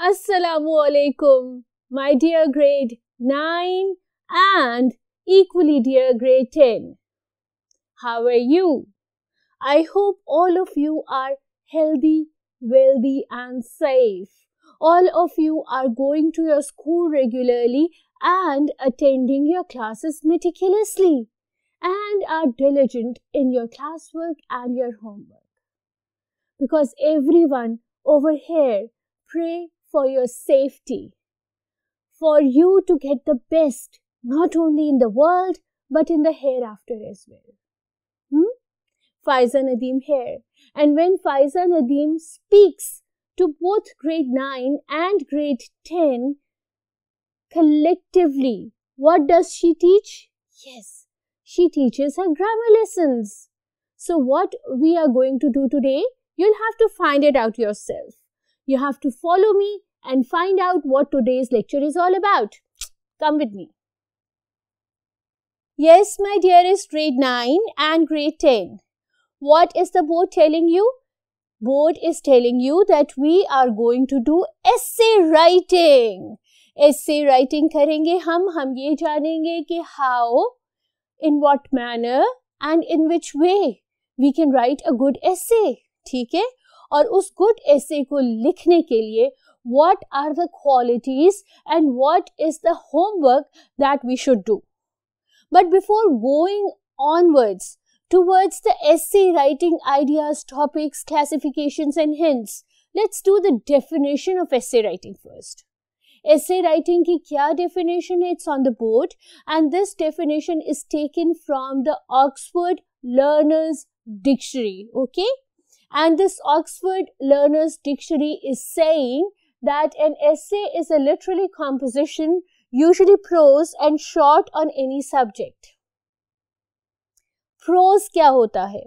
Assalamu alaikum, my dear grade 9 and equally dear grade 10. How are you? I hope all of you are healthy, wealthy and safe. All of you are going to your school regularly and attending your classes meticulously and are diligent in your classwork and your homework. Because everyone over here pray for your safety, for you to get the best, not only in the world, but in the hereafter as well. Faiza Nadeem here. And when Faiza Nadeem speaks to both grade 9 and grade 10, collectively, what does she teach? Yes, she teaches her grammar lessons. So what we are going to do today, you'll have to find it out yourself. You have to follow me and find out what today's lecture is all about. Come with me. Yes, my dearest grade 9 and grade 10. What is the board telling you? Board is telling you that we are going to do essay writing. Essay writing करेंगे हम ये जानेंगे कि how, in what manner and in which way we can write a good essay. ठीक है? और उस good essay को लिखने के लिए what are the qualities and what is the homework that we should do. But before going onwards towards the essay writing ideas, topics, classifications and hints, let's do the definition of essay writing first. Essay writing की क्या definition है? It's on the board and this definition is taken from the Oxford Learner's Dictionary, okay? And this Oxford Learner's Dictionary is saying that an essay is a literary composition, usually prose and short on any subject. Prose क्या होता है?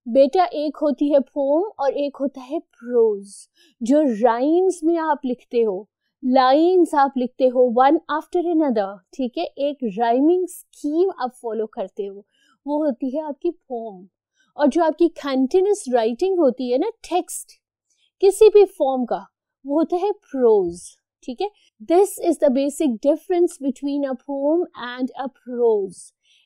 बेटा एक होती है poem और एक होता है prose, जो rhymes में आप लिखते हो, lines आप लिखते हो one after another, ठीक है? एक rhyming scheme आप follow करते हो, वो होती है आपकी poem. और जो आपकी कंटिन्यूस राइटिंग होती है ना, टेक्स्ट किसी भी फॉर्म का, वो होता है प्रोज. ठीक है? This is the basic difference between a poem and a prose.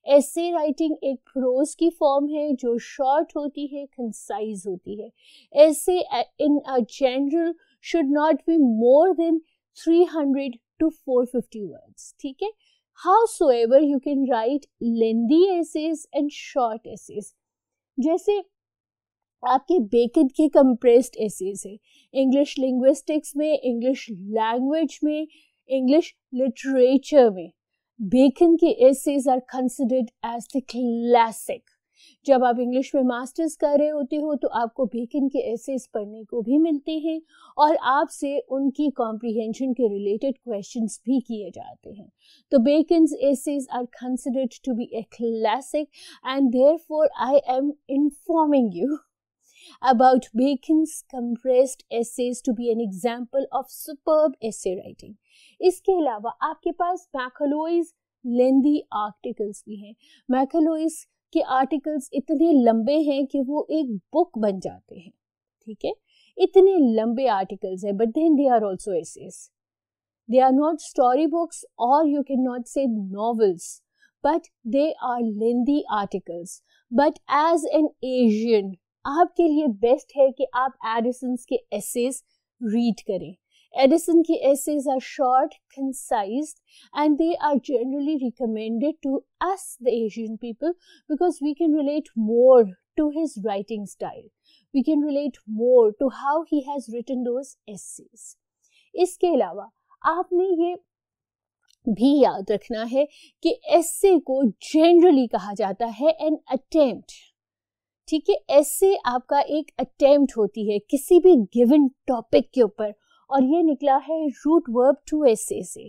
Essay writing एक प्रोज की फॉर्म है जो शॉर्ट होती है, कंसाइज होती है. Essay in a general should not be more than 300 to 450 words. ठीक है? Howsoever you can write lengthy essays and short essays. जैसे आपके बेकन के कंप्रेस्ड एसेज है, इंग्लिश लिंग्विस्टिक्स में, इंग्लिश लैंग्वेज में, इंग्लिश लिटरेचर में, बेकन के essays are considered as the classic. जब आप इंग्लिश में मास्टर्स कर रहे होते हो तो आपको बेकन के एसेज पढ़ने को भी मिलते हैं और आपसे उनकी कॉम्प्रिहेंशन के रिलेटेड क्वेश्चंस भी किए जाते हैं. तो Bacon's essays are considered to be a classic and therefore I am informing you about Bacon's compressed essays to be an example of superb essay writing. इसके अलावा आपके पास मैकलोइज लेंदी आर्टिकल्स भी हैं. मैकलोइज के आर्टिकल्स इतने लंबे हैं कि वो एक बुक बन जाते हैं. ठीक है? इतने लंबे आर्टिकल्स हैं, but then they are also essays. They are not story books और you can not say novels, but they are lengthy articles. But as an Asian आपके लिए बेस्ट है कि आप एडिसन्स के एसेज रीड करें. Edison की essays are short, concise, and they are generally recommended to us, the Asian people, because we can relate more to his writing style. We can relate more to how he has written those essays. इसके अलावा आपने ये भी याद रखना है कि essay को generally कहा जाता है an attempt. ठीक है? essay आपका एक attempt होती है किसी भी given topic के ऊपर, और ये निकला है रूट वर्ब टू एसे से.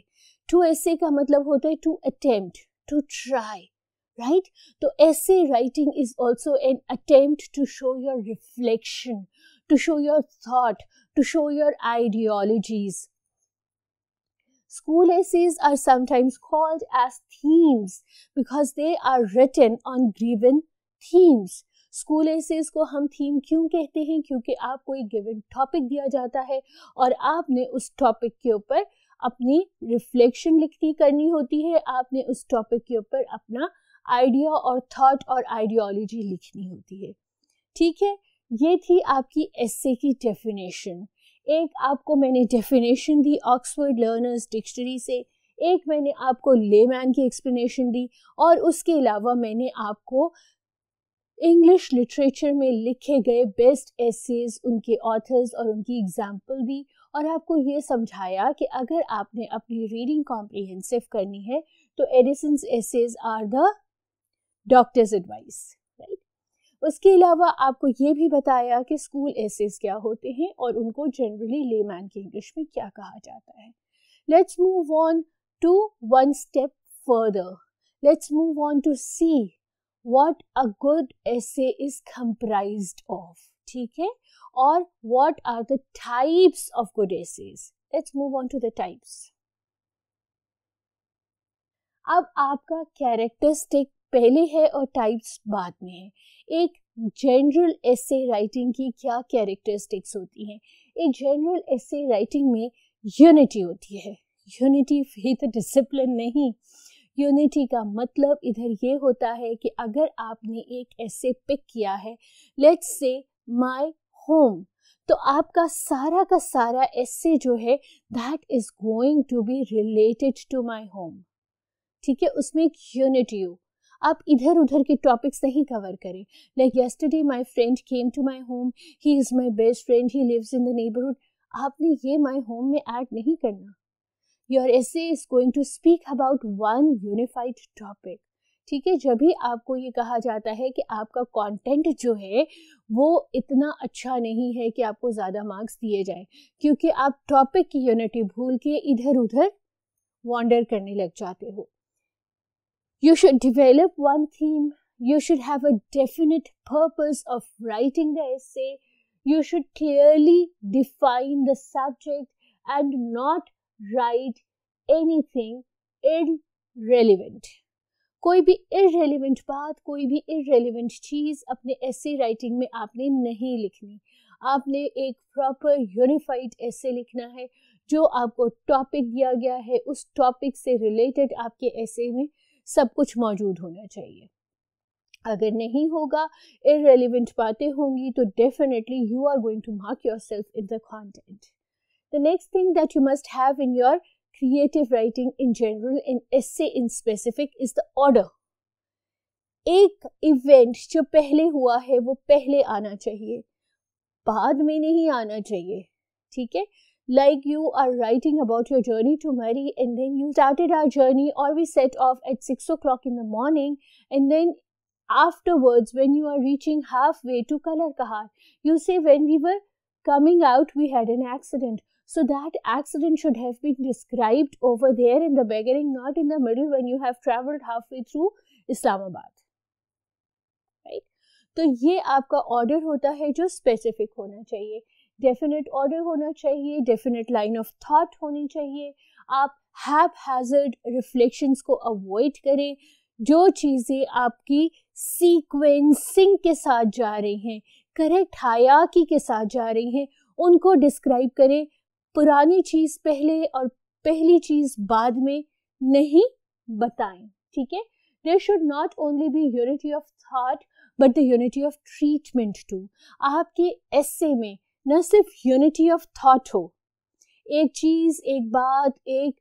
टू एसे का मतलब होता है to attempt, to try, right? तो essay writing is also an attempt to show your reflection, to show your thought, to show your ideologies. School essays are sometimes called as themes because they are written on given themes. School essays को हम theme क्यों कहते हैं? क्योंकि आपको एक given topic दिया जाता है और आपने उस टॉपिक के ऊपर अपनी रिफ्लेक्शन करनी होती है, आपने उस टॉपिक के ऊपर अपना आइडिया और थॉट और आइडियोलॉजी लिखनी होती है। ठीक है, ये थी आपकी एसे की डेफिनेशन। एक आपको मैंने डेफिनेशन दी ऑक्सफोर्ड लर्नर्स डिक्शनरी से, एक मैंने आपको लेमैन की एक्सप्लेनेशन दी, और उसके अलावा मैंने आपको इंग्लिश लिटरेचर में लिखे गए बेस्ट एसेज, उनके ऑथर्स और उनकी एग्जाम्पल दी, और आपको ये समझाया कि अगर आपने अपनी रीडिंग कॉम्प्रिहेंसिव करनी है तो Addison's essays are the doctor's advice, right. उसके अलावा आपको ये भी बताया कि स्कूल एसेज क्या होते हैं और उनको जनरली लेमैन की इंग्लिश में क्या कहा जाता है। Let's move on to one step further. Let's move on to see what a good essay is comprised of, ठीक है, और what are the types of good essays. Let's move on to the types. अब आपका characteristic पहले है और types बाद में है। एक जनरल एसे राइटिंग की क्या कैरेक्टरिस्टिक्स होती हैं? एक जनरल एसे राइटिंग में यूनिटी होती है। यूनिटी विद डिसिप्लिन नहीं, यूनिटी का मतलब इधर ये होता है कि अगर आपने एक एसे पिक किया है, लेट्स से माय होम, तो आपका सारा का सारा एसे जो है that is going to be related to my home, ठीक है, उसमें एक यूनिटी हो। आप इधर उधर के टॉपिक्स नहीं कवर करें, like yesterday my friend came to my home, he is my best friend, he lives in the neighbourhood. आपने ये माय होम में ऐड नहीं करना। Your essay is going to speak about one unified topic, ठीक है। जब भी आपको ये कहा जाता है कि आपका कंटेंट जो है वो इतना अच्छा नहीं है कि आपको ज़्यादा मार्क्स दिए जाए, क्योंकि आप टॉपिक की यूनिटी भूल के इधर उधर वॉन्डर करने लग जाते हो। You should develop one theme. You should have a definite purpose of writing the essay. You should clearly define the subject and not write anything irrelevant. कोई भी irrelevant बात, कोई भी irrelevant चीज़ अपने essay writing में आपने नहीं लिखनी। आपने एक proper unified essay लिखना है। जो आपको टॉपिक दिया गया है उस टॉपिक से रिलेटेड आपके essay में सब कुछ मौजूद होना चाहिए। अगर नहीं होगा, irrelevant बातें होंगी, तो definitely you are going to mark yourself in the content. The next thing that you must have in your creative writing in general and essay in specific is the order. एक event जो पहले हुआ है वो पहले आना चाहिए, बाद में नहीं आना चाहिए, ठीक है। Like you are writing about your journey to marry, and then you started our journey, or we set off at 6 o'clock in the morning, and then afterwards when you are reaching halfway to Color Kahar, you say when we were coming out we had an accident. So that accident should have been described over there in the beginning, not in the middle when you have traveled halfway through Islamabad, right? तो ये आपका order होता है जो specific होना चाहिए, definite order होना चाहिए, डेफिनेट लाइन ऑफ थॉट होनी चाहिए। आप हैपहैज़र्ड रिफ्लेक्शंस को अवॉइड करें। जो चीज़ें आपकी सीक्वेंसिंग के साथ जा रही हैं, करेक्ट हायरार्की के साथ जा रही हैं, उनको डिस्क्राइब करें। पुरानी चीज़ पहले और पहली चीज़ बाद में नहीं बताएं, ठीक है। There should not only be unity of thought but the unity of treatment too. आपके एसे में न सिर्फ यूनिटी ऑफ थॉट हो, एक चीज़, एक बात, एक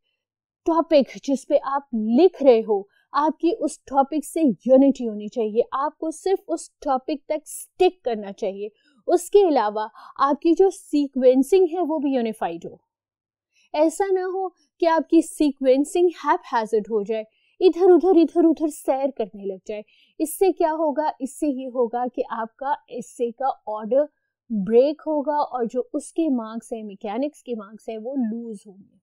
टॉपिक जिस पे आप लिख रहे हो, आपकी उस टॉपिक से यूनिटी होनी चाहिए। आपको सिर्फ उस टॉपिक तक स्टिक करना चाहिए। उसके अलावा आपकी जो सीक्वेंसिंग है वो भी यूनिफाइड हो। ऐसा ना हो कि आपकी सीक्वेंसिंग हैपहैज़र्ड हो जाए, इधर उधर सैर करने लग जाए। इससे क्या होगा? इससे ये होगा कि आपका एसे का ऑर्डर ब्रेक होगा और जो उसके मार्क्स हैं, मैकेनिक्स के मार्क्स हैं, वो लूज होंगे।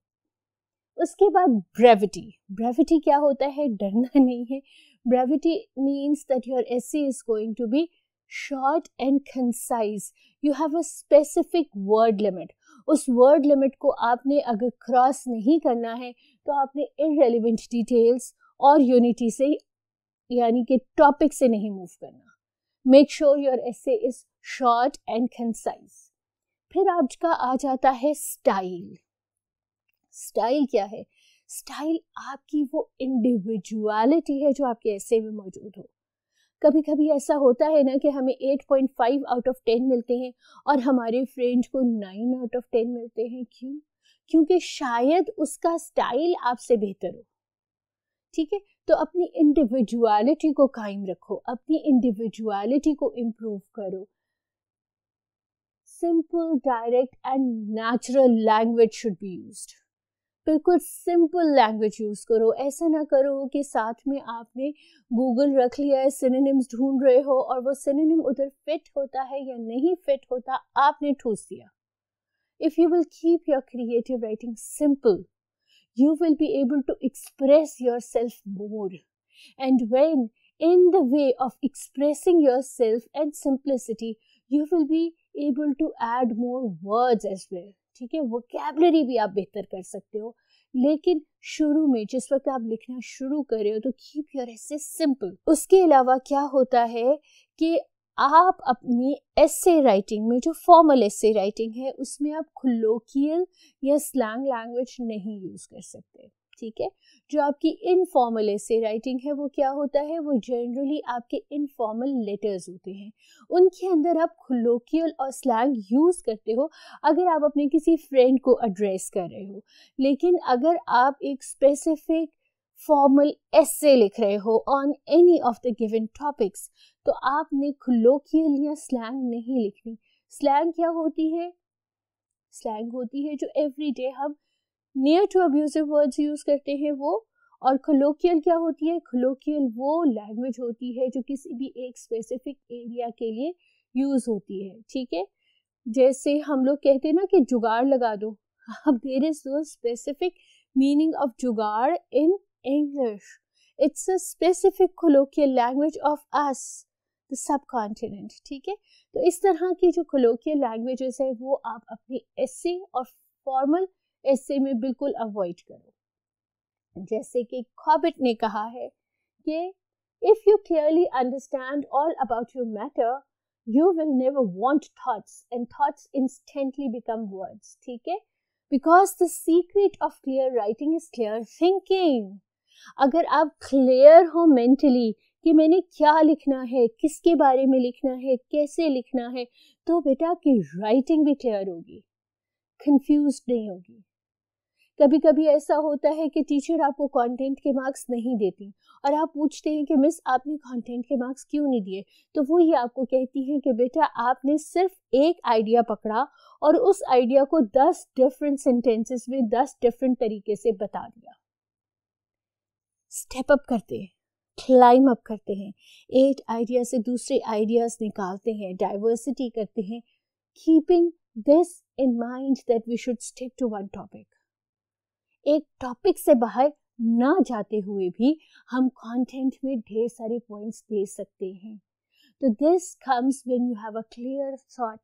उसके बाद ब्रेविटी। ब्रेविटी क्या होता है? डरना नहीं है। Brevity means that your essay is going to be short and concise. You have a specific word limit. उस वर्ड लिमिट को आपने अगर क्रॉस नहीं करना है तो आपने इररेलेवेंट डिटेल्स और यूनिटी से, यानी कि टॉपिक से नहीं मूव करना। Make sure your essay is short and concise. फिर आपका आ जाता है स्टाइल। स्टाइल क्या है? स्टाइल आपकी वो इंडिविजुअलिटी है जो आपके एसे में मौजूद हो। कभी कभी ऐसा होता है ना कि हमें 8.5 आउट ऑफ 10 मिलते हैं और हमारे फ्रेंड को 9 आउट ऑफ 10 मिलते हैं। क्यों? क्योंकि शायद उसका स्टाइल आपसे बेहतर हो। ठीक है, तो अपनी इंडिविजुअलिटी को कायम रखो, अपनी इंडिविजुअलिटी को इम्प्रूव करो। Simple, direct and natural language should be used. बिल्कुल सिंपल लैंग्वेज यूज करो। ऐसा ना करो कि साथ में आपने गूगल रख लिया है, सिनोनिम्स ढूंढ रहे हो और वो सिनोनिम उधर फिट होता है या नहीं फिट होता, आपने ठूस दिया। If you will keep your creative writing simple, you will be able to express yourself more. And when in the way of expressing yourself and simplicity, you will be able to add more words as well. ठीक है, vocabulary भी आप बेहतर कर सकते हो। लेकिन शुरू में जिस वक्त आप लिखना शुरू कर रहे हो तो कीप योर एसे सिंपल। उसके अलावा क्या होता है कि आप अपनी एसे राइटिंग में, जो फॉर्मल एसे राइटिंग है, उसमें आप कोलोकियल या स्लैंग लैंग्वेज नहीं यूज कर सकते। ठीक है, जो आपकी इनफॉर्मल एसे राइटिंग है वो क्या होता है, वो जनरली आपके इनफॉर्मल लेटर्स होते हैं। उनके अंदर आप कोलोकियल और स्लैंग यूज करते हो अगर आप अपने किसी फ्रेंड को एड्रेस कर रहे हो। लेकिन अगर आप एक स्पेसिफिक फॉर्मल एसे लिख रहे हो on any of the given topics, तो आपने कोलोकियल या स्लैंग नहीं लिखनी। स्लैंग क्या होती है? स्लैंग होती है जो एवरीडे हम near to abusive words use करते हैं वो। और कोलोकियल क्या होती है? कोलोकियल वो लैंग्वेज होती है जो किसी भी एक स्पेसिफिक एरिया के लिए यूज होती है। ठीक है, जैसे हम लोग कहते हैं ना कि जुगाड़ लगा दो। अब there is no specific meaning of jugaad in English. It's a specific colloquial language of us, the subcontinent. ठीक है, तो इस तरह की जो colloquial languages है वो आप अपने essay और formal essay में बिल्कुल avoid करो। जैसे कि कॉबिट ने कहा है कि if you clearly understand all about your matter, you will never want thoughts, and thoughts instantly become words. ठीक है, because the secret of clear writing is clear thinking. अगर आप क्लियर हो मेंटली कि मैंने क्या लिखना है, किसके बारे में लिखना है, कैसे लिखना है, तो बेटा की राइटिंग भी क्लियर होगी, कंफ्यूज नहीं होगी। कभी कभी ऐसा होता है कि टीचर आपको कंटेंट के मार्क्स नहीं देती और आप पूछते हैं कि मिस आपने कंटेंट के मार्क्स क्यों नहीं दिए, तो वो ये आपको कहती है कि बेटा आपने सिर्फ एक आइडिया पकड़ा और उस आइडिया को 10 डिफरेंट सेंटेंसेस में 10 डिफरेंट तरीके से बता दिया। स्टेप अप करते हैं, क्लाइम अप करते हैं, एक आइडिया से दूसरे आइडियाज निकालते हैं, डाइवर्सिटी करते हैं, keeping this in mind that we should stick to one topic. एक टॉपिक से बाहर ना जाते हुए भी हम कंटेंट में ढेर सारे पॉइंट्स दे सकते हैं। तो this comes when you have a clear thought.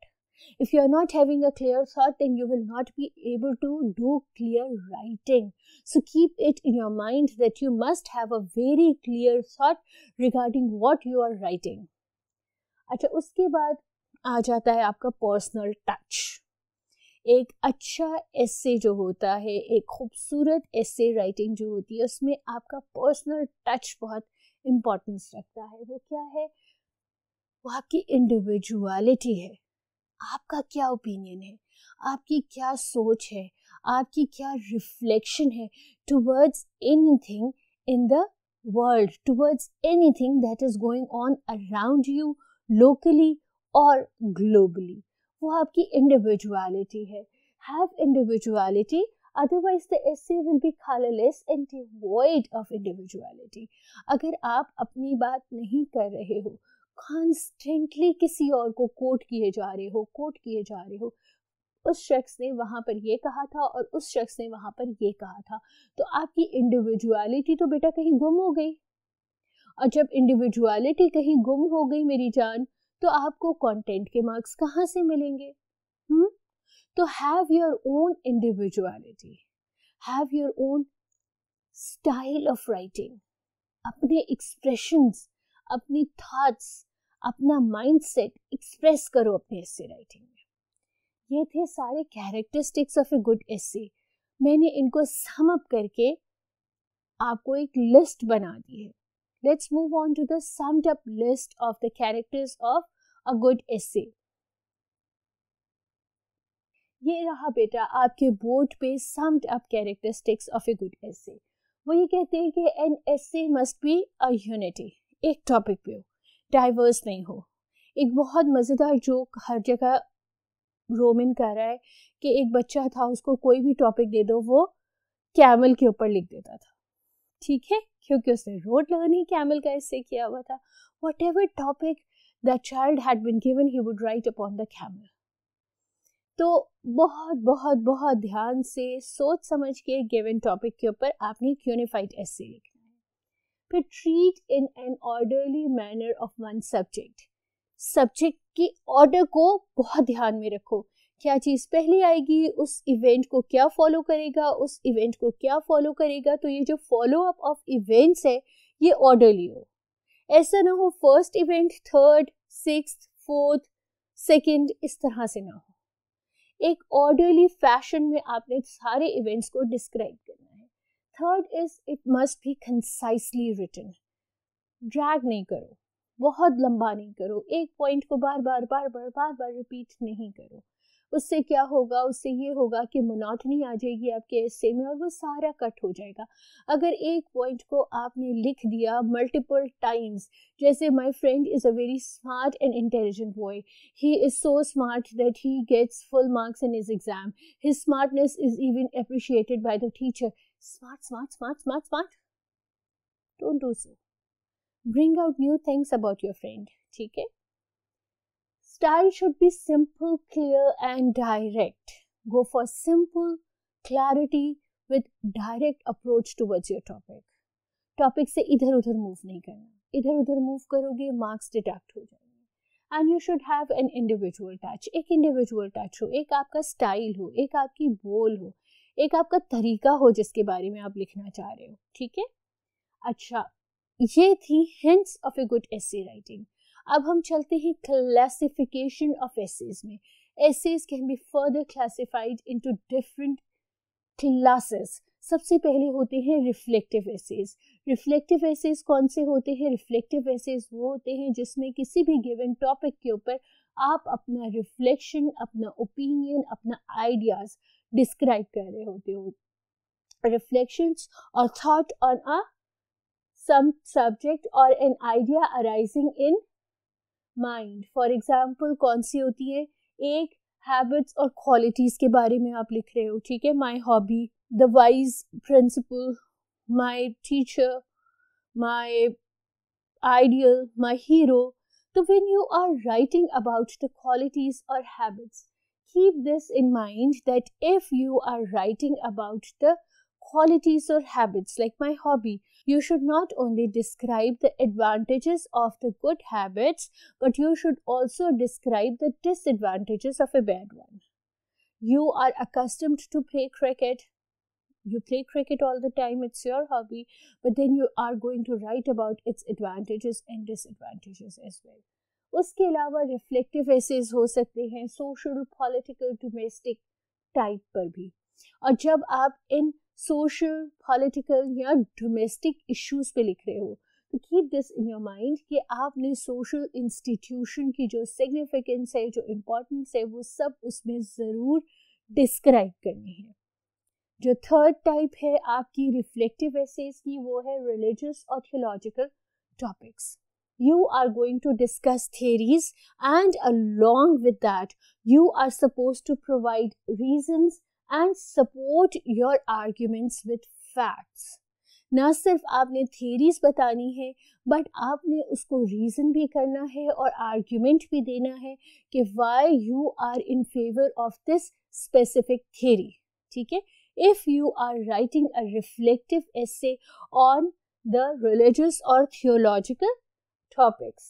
If you are not having a clear thought, then you will not be able to do clear writing. So keep it in your mind that you must have a very clear thought regarding what you are writing. अच्छा, उसके बाद आ जाता है आपका personal touch. एक अच्छा एसे जो होता है, एक खूबसूरत एसे राइटिंग जो होती है, उसमें आपका पर्सनल टच बहुत इम्पोर्टेंस रखता है। वो क्या है? वो आपकी इंडिविजुअलिटी है। आपका क्या ओपिनियन है, आपकी क्या सोच है, आपकी क्या रिफ्लेक्शन है towards anything in the world, towards anything that is going on around you, locally और ग्लोबली। वो आपकी इंडिविजुअलिटी है। Have individuality, otherwise the essay will be colorless and devoid of individuality. अगर आप अपनी बात नहीं कर रहे हो, कॉन्स्टेंटली किसी और को कोट किए जा रहे हो, उस शख्स ने वहां पर ये कहा था और उस शख्स ने वहां पर ये कहा था, तो आपकी इंडिविजुअलिटी तो बेटा कहीं गुम हो गई। और जब इंडिविजुअलिटी कहीं गुम हो गई मेरी जान, तो आपको कंटेंट के मार्क्स कहाँ से मिलेंगे? तो have your own individuality, have your own style of writing, अपने एक्सप्रेशंस, अपनी थॉट्स, अपना माइंडसेट एक्सप्रेस करो अपने एसे राइटिंग में। ये थे सारे कैरेक्टरिस्टिक्स ऑफ ए गुड एसे। मैंने इनको सम अप करके आपको एक लिस्ट बना दी है। Let's move on to the summed up list of the characters of a good essay. ये रहा बेटा आपके बोर्ड पे summed up characteristics of a good essay. वो ये कहते हैं कि an essay must be a unity, एक टॉपिक पे हो, डाइवर्स नहीं हो। एक बहुत मज़ेदार जोक हर जगह रोमन कर रहा है कि एक बच्चा था, उसको कोई भी टॉपिक दे दो वो कैमल के ऊपर लिख देता था, ठीक है, क्योंकि उसने रोड लर्न ही कैमल का एसे किया हुआ था। Whatever topic the child had been given he would write upon the camel. तो बहुत बहुत बहुत ध्यान से सोच समझ के गिवन टॉपिक के ऊपर आपने एक यूनिफाइड एसे लिखना है। फिर treat in an orderly manner of one subject. Subject की ऑर्डर को बहुत ध्यान में रखो, क्या चीज़ पहले आएगी, उस इवेंट को क्या फॉलो करेगा, उस इवेंट को क्या फॉलो करेगा। तो ये जो फॉलो अप ऑफ इवेंट्स है ये ऑर्डरली हो। ऐसा ना हो first event third sixth fourth second, इस तरह से ना हो। एक ऑर्डरली फैशन में आपने सारे इवेंट्स को डिस्क्राइब करना है। Third is it must be concisely written. Drag नहीं करो, बहुत लंबा नहीं करो, एक पॉइंट को बार बार रिपीट नहीं करो। उससे क्या होगा, उससे ये होगा कि मोनोटनी आ जाएगी आपके एसे में और वो सारा कट हो जाएगा। अगर एक पॉइंट को आपने लिख दिया मल्टीपल टाइम्स, जैसे my friend is a very smart and intelligent boy, he is so smart that he gets full marks in his exam, his smartness is even appreciated by the teacher. Smart smart smart smart smart, don't do so. Bring out new things about your friend, ठीक है। Style should be simple, clear and direct. Go for simple, clarity with direct approach towards your topic. Topic से इधर उधर move नहीं करना, इधर उधर move करोगे मार्क्स डिडक्ट हो जाएंगे। And you should have an individual touch. एक इंडिविजुअल टच हो, एक आपका स्टाइल हो, एक आपकी बोल हो, एक आपका तरीका हो जिसके बारे में आप लिखना चाह रहे हो, ठीक है। अच्छा, ये थी hints of a good essay writing. अब हम चलते हैं क्लासिफिकेशन ऑफ एसेज में। Essays can be further classified into different classes. सबसे पहले होते हैं रिफ्लेक्टिव एसेज। रिफ्लेक्टिव एसेज कौन से होते हैं? रिफ्लेक्टिव एसेज वो होते हैं जिसमें किसी भी गिवन टॉपिक के ऊपर आप अपना रिफ्लेक्शन, अपना ओपिनियन, अपना आइडियाज डिस्क्राइब कर रहे होते हो। रिफ्लेक्शंस और thought on a some subject और an idea arising in mind. For example कौन सी होती है? एक हैबिट्स और क्वालिटीज के बारे में आप लिख रहे हो, ठीक है। My hobby, the wise principal, my teacher, my ideal, my hero. तो when you are writing about the qualities और habits, keep this in mind that if you are writing about the qualities or habits like my hobby, you should not only describe the advantages of the good habits, but you should also describe the disadvantages of a bad one. You are accustomed to play cricket. You play cricket all the time, it's your hobby, but then you are going to write about its advantages and disadvantages as well. उसके अलावा reflective essays हो सकते हैं social, political, domestic type पर भी। और जब आप इन सोशल, पॉलिटिकल या डोमेस्टिक इश्यूज पे लिख रहे हो तो keep this in your mind कि आपने सोशल इंस्टीट्यूशन की जो सिग्निफिकेंस है, जो इम्पोर्टेंस है, वो सब उसमें ज़रूर डिस्क्राइब करनी है। जो थर्ड टाइप है आपकी रिफ्लेक्टिव एसेज की, वो है रिलीजियस और theological topics. You are going to discuss theories, and along with that you are supposed to provide reasons and support your arguments with facts. ना सिर्फ आपने theories बतानी है, बट आपने उसको reason भी करना है और argument भी देना है कि why you are in favor of this specific theory, ठीक है। If you are writing a reflective essay on the religious or theological topics.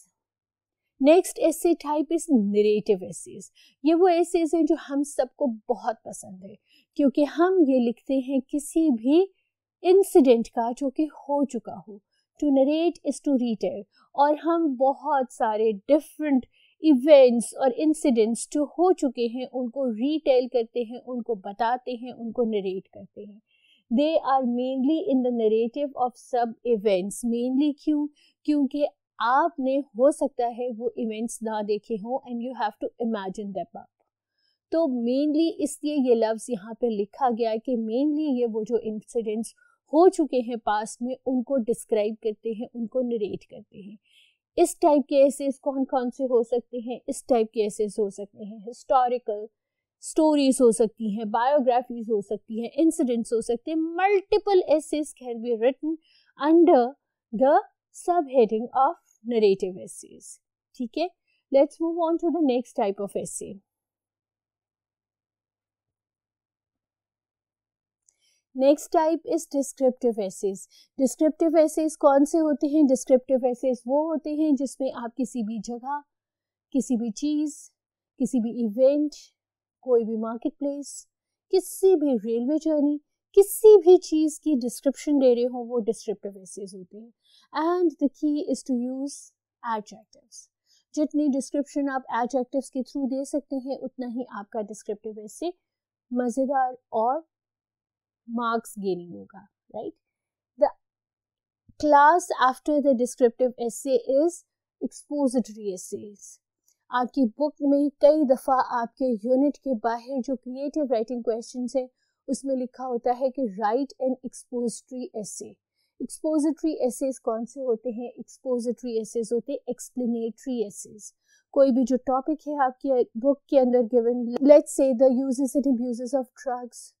Next essay type is narrative essays. ये वो essays हैं जो हम सबको बहुत पसंद है, क्योंकि हम ये लिखते हैं किसी भी इंसिडेंट का जो कि हो चुका हो, to narrate is to retell, और हम बहुत सारे डिफरेंट इवेंट्स और इंसिडेंट्स जो हो चुके हैं उनको रीटेल करते हैं, उनको बताते हैं, उनको नरेट करते हैं. They are mainly in the narrative of sub events. Mainly क्योंकि आपने हो सकता है वो इवेंट्स ना देखे हों and you have to imagine them up. तो मेनली इसलिए ये लफ्ज़ यहाँ पे लिखा गया है कि मेनली ये वो जो इंसिडेंट्स हो चुके हैं पास्ट में उनको डिस्क्राइब करते हैं, उनको नरेट करते हैं. इस टाइप के एसेस कौन कौन से हो सकते हैं? इस टाइप के एसेस हो सकते हैं हिस्टोरिकल स्टोरीज हो सकती हैं, बायोग्राफीज हो सकती हैं, इंसिडेंट्स हो सकते हैं. Multiple essays can be written under the sub heading of narrative essays. ठीक है, let's move on to the next type of essay. Next type is descriptive essays. Descriptive essays कौन से होते हैं? डिस्क्रिप्टिव एसेस वो होते हैं जिसमें आप किसी भी जगह, किसी भी चीज़, किसी भी इवेंट, कोई भी मार्केट प्लेस, किसी भी रेलवे जर्नी, किसी भी चीज़ की डिस्क्रिप्शन दे रहे हो, वो डिस्क्रिप्टिव एसेस होते हैं. And the key is to use adjectives. जितनी डिस्क्रिप्शन आप एडजेक्टिव्स के थ्रू दे सकते हैं उतना ही आपका डिस्क्रिप्टिव एसे मज़ेदार और marks gaining होगा, right? The class after the descriptive essay is expository essays. आपकी बुक में कई दफ़ा आपके यूनिट के बाहर जो क्रिएटिव राइटिंग क्वेश्चंस है उसमें लिखा होता है कि राइट एन एक्सपोजिटरी एसे. एक्सपोजिटरी एसेस कौन से होते हैं? एक्सपोजिटरी एसेस होते हैं एक्सप्लेनेटरी एसेस. कोई भी जो टॉपिक है आपकी बुक के अंदर given, let's say the uses and abuses of drugs,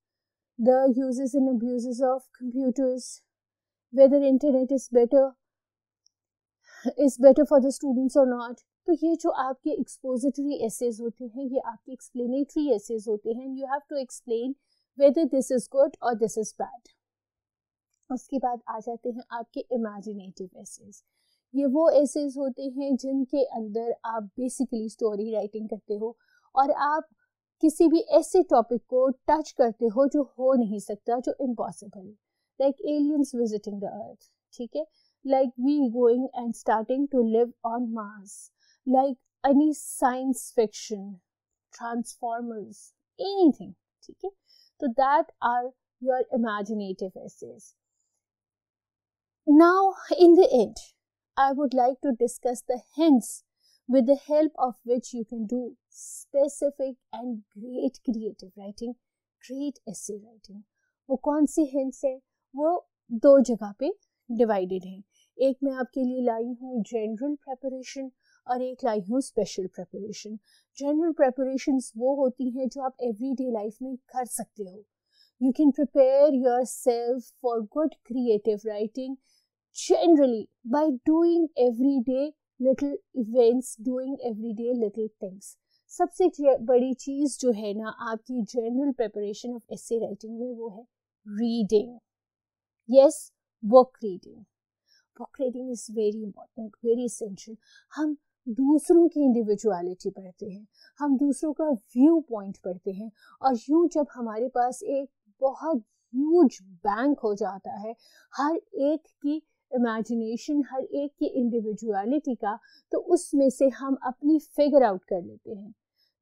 the uses and abuses of computers, whether internet is better for the students or not. तो ये जो आपके expository essays होते हैं ये आपके explanatory essays होते हैं. You have to explain whether this is good or this is bad. उसके बाद आ जाते हैं आपके imaginative essays. ये वो essays होते हैं जिनके अंदर आप basically story writing करते हो और आप किसी भी ऐसे टॉपिक को टच करते हो जो हो नहीं सकता, जो impossible, like aliens visiting the earth. ठीक है, like we going and starting to live on Mars, like any science fiction, transformers, anything. ठीक है, तो that are your imaginative essays. Now in the end I would like to discuss the hints with the help of which you can do specific and great creative writing, great essay writing. वो कौन सी hints है? वो दो जगह पे divided हैं. एक मैं आपके लिए लाई हूँ general preparation और एक लाई हूँ special preparation. General preparations वो होती हैं जो आप everyday life में कर सकते हो. You can prepare yourself for good creative writing generally by doing everyday little events, doing everyday little things. सबसे बड़ी चीज़ जो है ना आपकी general preparation of essay writing में वो है reading. Yes, book reading. Book reading is very important, very essential. हम दूसरों की इंडिविजुअलिटी पढ़ते हैं, हम दूसरों का व्यू पॉइंट पढ़ते हैं और यूँ जब हमारे पास एक बहुत ह्यूज बैंक हो जाता है हर एक की इमेजिनेशन, हर एक की इंडिविजुअलिटी का, तो उसमें से हम अपनी फिगर आउट कर लेते हैं.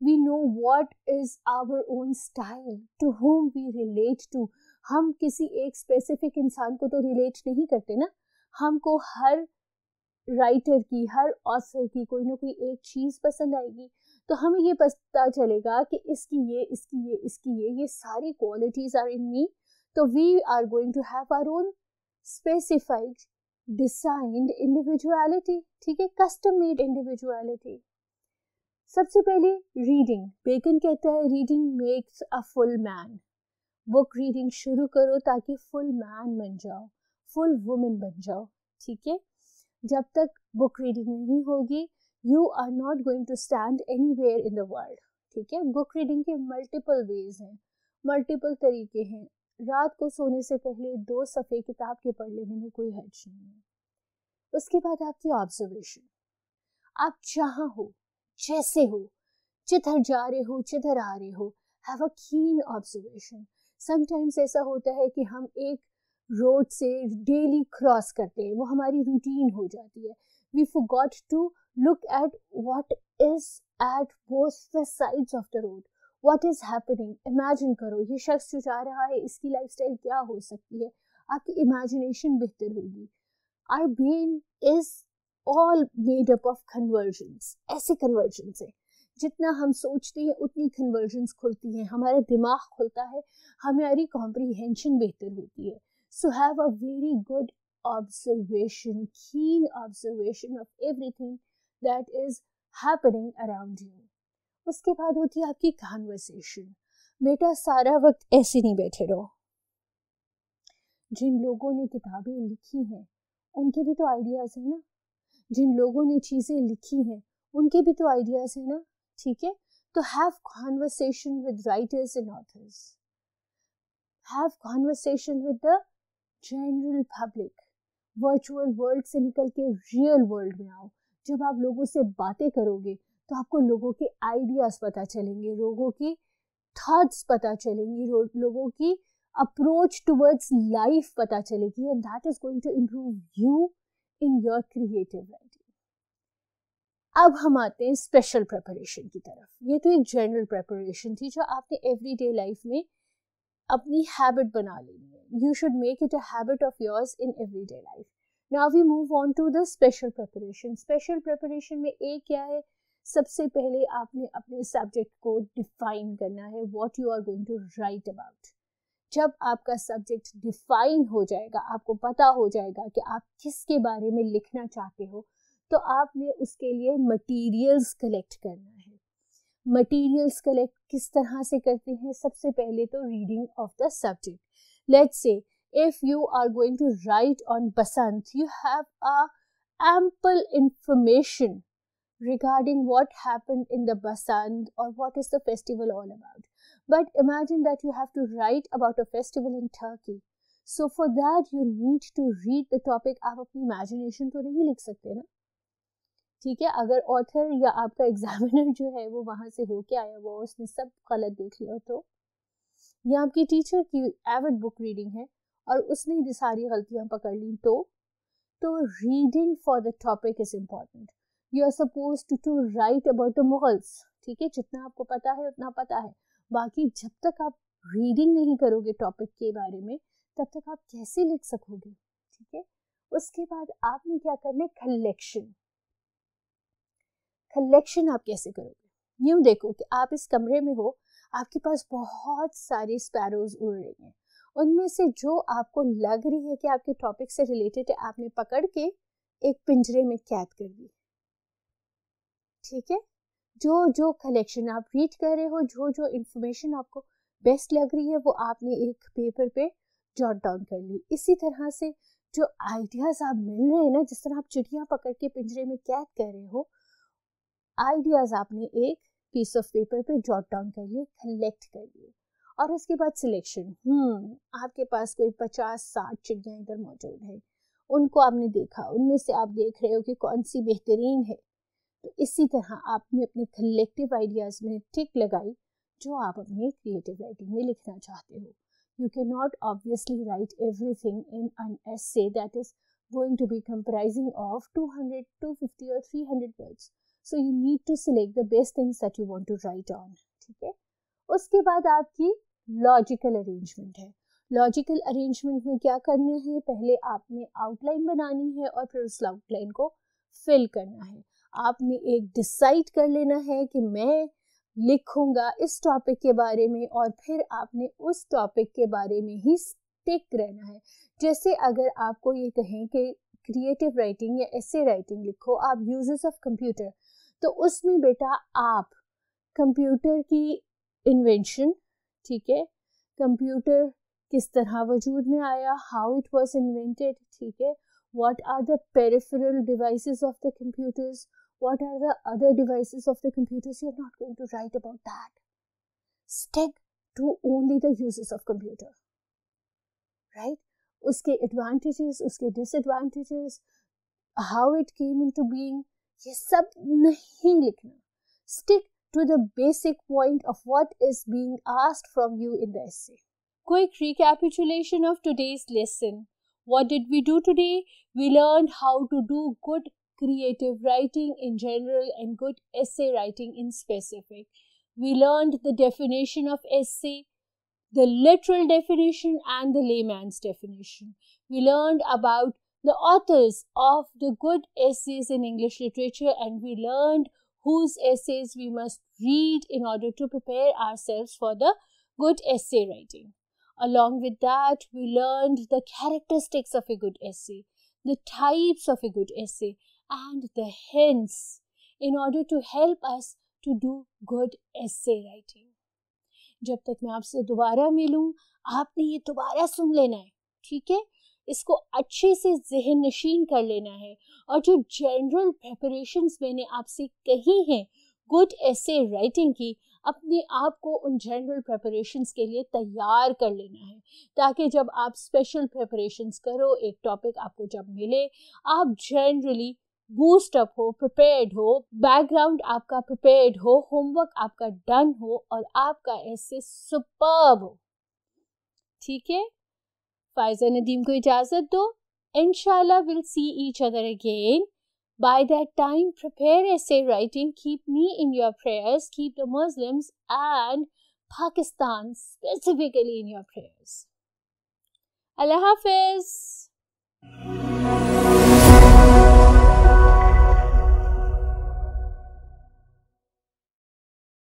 We know what is our own style, to whom we relate to. हम किसी एक स्पेसिफिक इंसान को तो रिलेट नहीं करते ना, हमको हर राइटर की, हर ऑथर की कोई ना कोई एक चीज़ पसंद आएगी. तो हमें ये पता चलेगा कि इसकी ये सारी क्वालिटीज़ आर इन मी. तो we are going to have our own specified designed individuality. ठीक है, कस्टम मेड इंडिविजुअलिटी. सबसे पहले रीडिंग. बेकन कहता है reading makes a full man. Book reading शुरू करो ताकि फुल मैन बन जाओ, फुल वुमेन बन जाओ. ठीक है, जब तक बुक रीडिंग नहीं होगी you are not going to stand anywhere in the world. ठीक है, बुक रीडिंग के मल्टीपल वेज हैं, मल्टीपल तरीके हैं. रात को सोने से पहले 2 सफ़े किताब के पढ़ लेने में कोई हर्ज नहीं है. उसके बाद आपकी ऑब्जर्वेशन. आप जहाँ हो, जैसे हो, जिधर जा रहे हो, जिधर आ रहे हो, हैव अ कीन ऑब्जर्वेशन. समटाइम्स ऐसा होता है कि हम एक रोड से डेली क्रॉस करते हैं, वो हमारी रूटीन हो जाती है. We forgot to look at what is at both the sides of the road. What is happening. Imagine करो ये शख्स जो जा रहा है इसकी लाइफस्टाइल क्या हो सकती है. आपकी इमेजिनेशन बेहतर होगी. Our brain is all made up of convergence. ऐसे कन्वर्जन्स है, जितना हम सोचते हैं उतनी कन्वर्जन्स खुलती हैं, हमारा दिमाग खुलता है, हमारी कॉम्प्रीहेंशन बेहतर होती है. So have a very good observation, keen observation of everything that is happening around you. उसके बाद होती है आपकी कन्वर्सेशन. बेटा सारा वक्त ऐसे नहीं बैठे रहो. जिन लोगों ने किताबें लिखी हैं उनके भी तो आइडियाज है ना. जिन लोगों ने चीजें लिखी हैं उनके भी तो आइडियाज है ना. ठीक है, तो have conversation with writers and authors. Have conversation with the general public. Virtual world से निकल के रियल वर्ल्ड में आओ. जब आप लोगों से बातें करोगे तो आपको लोगों के आइडियाज पता चलेंगे, लोगों की थॉट्स पता चलेंगी, लोगों की अप्रोच टुवर्ड्स लाइफ पता चलेगी, and that is going to improve you in your creative writing. अब हम आते हैं स्पेशल प्रिपरेशन की तरफ. ये तो एक जनरल प्रिपरेशन थी जो आपने एवरीडे लाइफ में अपनी हैबिट बना लेनी है. You should make it a habit of yours in everyday life. Now we move on to the special preparation. Special preparation में एक क्या है, सबसे पहले आपने अपने सब्जेक्ट को डिफाइन करना है. What you are going to write about. जब आपका सब्जेक्ट डिफाइन हो जाएगा, आपको पता हो जाएगा कि आप किसके बारे में लिखना चाहते हो, तो आपने उसके लिए मटेरियल्स कलेक्ट करना है. मटेरियल्स कलेक्ट किस तरह से करते हैं. सबसे पहले तो reading of the subject. Let's say if you are going to write on Basant, you have a ample information regarding what happened in the Basant or what is the festival all about. But imagine that you have to write about a festival in Turkey. So for that you need to read the topic. आप अपनी imagination तो नहीं लिख सकते ना. ठीक है, अगर ऑथर या आपका एग्जामिनर जो है वो वहां से होके आया वो उसने सब गलत देख लिया, तो या आपकी टीचर की एविड बुक रीडिंग है और उसने ये सारी गलतियां पकड़ ली, तो reading for the topic is important. You are suppose to write about the Mughals. ठीक है, जितना आपको पता है उतना पता है. बाकी जब तक आप रीडिंग नहीं करोगे टॉपिक के बारे में तब तक आप कैसे लिख सकोगे. ठीक है, उसके बाद आपने क्या करना है, कलेक्शन आप कैसे करोगे. यूं देखो कि आप इस कमरे में हो, आपके पास बहुत सारे स्पैरोज उड़ रही हैं. उनमें से जो आपको लग रही है कि आपके टॉपिक से रिलेटेड है, आपने पकड़ के एक पिंजरे में कैद कर दी. ठीक है, जो कलेक्शन आप रीड कर रहे हो, जो इंफॉर्मेशन आपको बेस्ट लग रही है वो आपने एक पेपर पे जॉट डाउन कर ली. इसी तरह से जो आइडियाज आप मिल रहे हैं ना, जिस तरह आप चिड़िया पकड़ के पिंजरे में कैद कर रहे हो, आइडियाज आपने एक पीस ऑफ पेपर पे जॉट डाउन कर लिए, कलेक्ट कर लिए. और उसके बाद सिलेक्शन. आपके पास कोई 50-60 चिड़िया इधर मौजूद है, उनको आपने देखा, उनमें से आप देख रहे हो कि कौन सी बेहतरीन है. तो इसी तरह आपने अपने कलेक्टिव आइडियाज में टिक लगाई जो आप अपने क्रिएटिव राइटिंग में लिखना चाहते हो. You can not obviously write everything in an essay that is going to be comprising of 200, 250 और 300 words. So you need to select the best things that you want to write on. ठीक है, उसके बाद आपकी logical arrangement है. Logical arrangement में क्या करना है, पहले आपने आउटलाइन बनानी है और फिर उस आउटलाइन को फिल करना है. आपने एक डिसाइड कर लेना है कि मैं लिखूंगा इस टॉपिक के बारे में, और फिर आपने उस टॉपिक के बारे में ही स्टिक रहना है. जैसे अगर आपको ये कहें कि क्रिएटिव राइटिंग या एसे राइटिंग लिखो, आप यूजेस ऑफ कंप्यूटर, तो उसमें बेटा आप कंप्यूटर की इन्वेंशन, ठीक है, कंप्यूटर किस तरह वजूद में आया, हाउ इट वाज इन्वेंटेड, ठीक है, what are the peripheral devices of the computers, what are the other devices of the computers. You are not going to write about that. Stick to only the uses of computer. Right, उसके advantages, उसके disadvantages, how it came into being, ये सब नहीं लिखना. Stick to the basic point of what is being asked from you in the essay. Quick recapitulation of today's lesson. What did we do today? We learned how to do good creative writing in general and good essay writing in specific. We learned the definition of essay, the literal definition and the layman's definition. We learned about the authors of the good essays in English literature, and we learned whose essays we must read in order to prepare ourselves for the good essay writing. Along with that, we learned the characteristics of a good essay, the types of a good essay, and the hints in order to help us to do good essay writing. जब तक मैं आपसे दोबारा मिलूं, आपने ये दोबारा सुन लेना है, ठीक है? इसको अच्छे से ज़हन नशीन कर लेना है, और जो जनरल प्रिपरेशंस मैंने आपसे कही हैं गुड एसे राइटिंग की, अपने आप को उन जनरल प्रिपरेशंस के लिए तैयार कर लेना है, ताकि जब आप स्पेशल प्रिपरेशंस करो, एक टॉपिक आपको जब मिले, आप जनरली बूस्ट अप हो, प्रिपेयर्ड हो, बैकग्राउंड आपका प्रिपेयर्ड हो, होमवर्क आपका डन हो और आपका ऐसे सुपर्ब हो, ठीक है? फायजा नदीम को इजाज़त दो. इंशाल्लाह will see each other again. By that time, prepare essay writing. Keep me in your prayers. Keep the Muslims and Pakistan specifically in your prayers. Allah Hafiz.